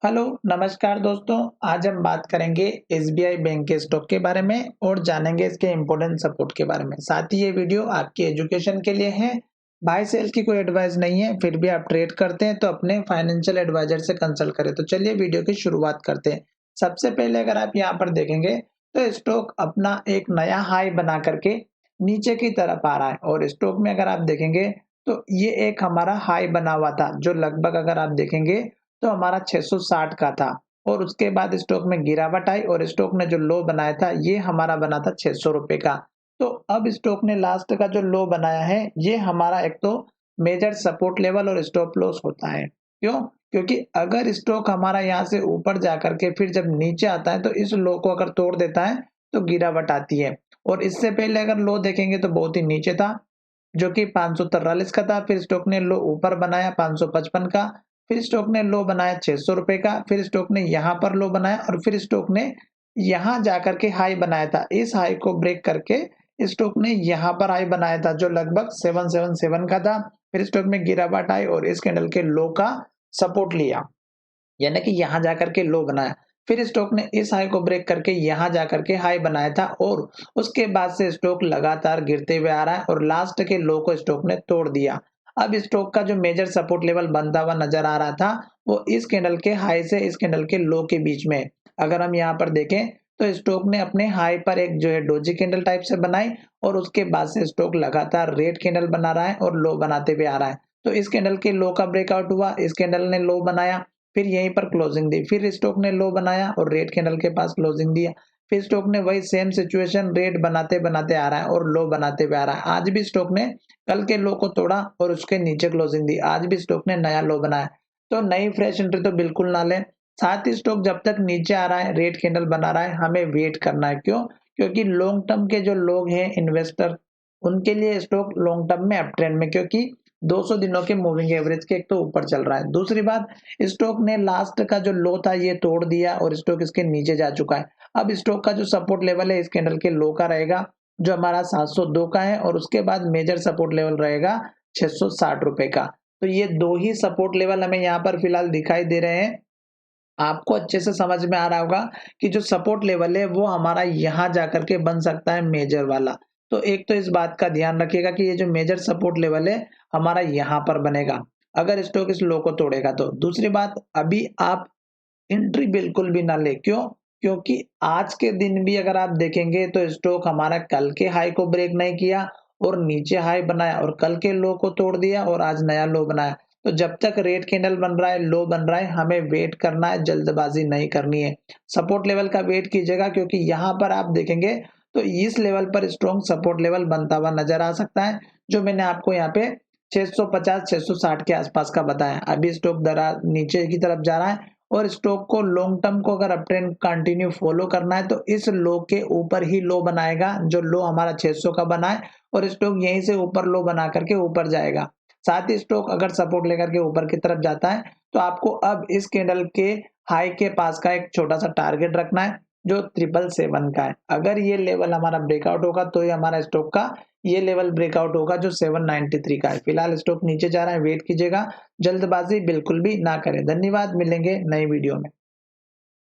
Hello, नमस्कार दोस्तों। आज हम बात करेंगे एसबीआई बैंक के स्टॉक के बारे में और जानेंगे इसके इम्पोर्टेंट सपोर्ट के बारे में। साथ ही ये वीडियो आपकी एजुकेशन के लिए है। बाय सेल की कोई एडवाइस नहीं है। फिर भी आप ट्रेड करते हैं तो अपने फाइनेंशियल एडवाइजर से कंसल्ट करें। तो चलिए वीडियो की शुरुआत करते हैं। सबसे पहले अगर आप यहाँ पर देखेंगे तो स्टॉक अपना एक नया हाई बना करके नीचे की तरफ आ रहा है और स्टॉक में अगर आप देखेंगे तो ये एक हमारा हाई बना हुआ था जो लगभग अगर आप देखेंगे तो हमारा 660 का था और उसके बाद स्टॉक में गिरावट आई और स्टॉक ने जो लो बनाया था ये हमारा बना था 600 रुपए का। तो अब स्टॉक ने लास्ट का जो लो बनाया है ये हमारा एक तो मेजर सपोर्ट लेवल और स्टॉप लॉस होता है। क्यों? क्योंकि अगर स्टॉक हमारा यहाँ से ऊपर जाकर के फिर जब नीचे आता है तो इस लो को अगर तोड़ देता है तो गिरावट आती है। और इससे पहले अगर लो देखेंगे तो बहुत ही नीचे था जो कि 543 का था। फिर स्टॉक ने लो ऊपर बनाया 555 का। फिर स्टॉक ने लो बनाया 600 रुपए का। फिर स्टॉक ने यहाँ पर लो बनाया और फिर स्टॉक ने यहाँ जाकर के हाई बनाया था। इस हाई को ब्रेक करके स्टॉक ने यहाँ पर हाई बनाया था जो लगभग 777 का था। फिर स्टॉक में गिरावट आई और इस कैंडल के लो का सपोर्ट लिया, यानी कि यहाँ जाकर के लो बनाया। फिर स्टॉक ने इस हाई को ब्रेक करके यहाँ जाकर के हाई बनाया था और उसके बाद से स्टॉक लगातार गिरते हुए आ रहा है और लास्ट के लो को स्टॉक ने तोड़ दिया। अब स्टॉक का जो मेजर सपोर्ट लेवल बनता हुआ नजर आ रहा था वो इस कैंडल के हाई से इस कैंडल के लो के बीच में है। अगर हम यहाँ पर देखें तो स्टॉक ने अपने हाई पर एक जो है डोजी कैंडल टाइप से बनाई और उसके बाद से स्टॉक लगातार रेड कैंडल बना रहा है और लो बनाते हुए आ रहा है। तो इस कैंडल के लो का ब्रेकआउट हुआ, इस कैंडल ने लो बनाया, फिर यहीं पर क्लोजिंग दी, फिर स्टॉक ने लो बनाया और रेड कैंडल के पास क्लोजिंग दिया। फिर स्टॉक ने वही सेम सिचुएशन रेड बनाते बनाते आ रहा है और लो बनाते हुए आ रहा है। आज भी स्टॉक ने कल के लो को तोड़ा और उसके नीचे क्लोजिंग दी। आज भी स्टॉक ने नया लो बनाया। तो नई फ्रेश एंट्री तो बिल्कुल ना लें। साथ ही स्टॉक जब तक नीचे आ रहा है, रेड कैंडल बना रहा है, हमें वेट करना है। क्यों? क्योंकि लॉन्ग टर्म के जो लोग हैं इन्वेस्टर, उनके लिए स्टॉक लॉन्ग टर्म में अप ट्रेंड में, क्योंकि 200 दिनों के मूविंग एवरेज के एक तो ऊपर चल रहा है। दूसरी बात, स्टॉक ने लास्ट का जो लो था ये तोड़ दिया और स्टॉक इसके नीचे जा चुका है। अब स्टॉक का जो सपोर्ट लेवल है इस कैंडल के लो का रहेगा जो हमारा 702 का है और उसके बाद मेजर सपोर्ट लेवल रहेगा 660 रुपए का। तो ये दो ही सपोर्ट लेवल हमें यहाँ पर फिलहाल दिखाई दे रहे हैं। आपको अच्छे से समझ में आ रहा होगा कि जो सपोर्ट लेवल है वो हमारा यहाँ जाकर के बन सकता है मेजर वाला। तो एक तो इस बात का ध्यान रखिएगा कि ये जो मेजर सपोर्ट लेवल है हमारा यहाँ पर बनेगा अगर स्टॉक इस लो को तोड़ेगा तो। दूसरी बात, अभी आप एंट्री बिल्कुल भी ना ले। क्यों? क्योंकि आज के दिन भी अगर आप देखेंगे तो स्टॉक हमारा कल के हाई को ब्रेक नहीं किया और नीचे हाई बनाया और कल के लो को तोड़ दिया और आज नया लो बनाया। तो जब तक रेड कैंडल बन रहा है, लो बन रहा है, हमें वेट करना है, जल्दबाजी नहीं करनी है। सपोर्ट लेवल का वेट कीजिएगा क्योंकि यहाँ पर आप देखेंगे तो इस लेवल पर स्ट्रॉन्ग सपोर्ट लेवल बनता हुआ नजर आ सकता है जो मैंने आपको यहाँ पे 650 660 के आसपास का बताया। अभी स्टॉक दरा नीचे की तरफ जा रहा है और स्टॉक को लॉन्ग टर्म को अगर अप ट्रेंड कंटिन्यू फॉलो करना है तो इस लो के ऊपर ही लो बनाएगा जो लो हमारा 600 का बना है और स्टॉक यहीं से ऊपर लो बना करके ऊपर जाएगा। साथ ही स्टॉक अगर सपोर्ट लेकर के ऊपर की तरफ जाता है तो आपको अब इस कैंडल के हाई के पास का एक छोटा सा टारगेट रखना है जो 777 का है। अगर ये लेवल हमारा ब्रेकआउट होगा तो ये हमारा स्टॉक का ये लेवल ब्रेकआउट होगा जो 793 का है। फिलहाल स्टॉक नीचे जा रहा है, वेट कीजिएगा, जल्दबाजी बिल्कुल भी ना करें। धन्यवाद, मिलेंगे नई वीडियो में।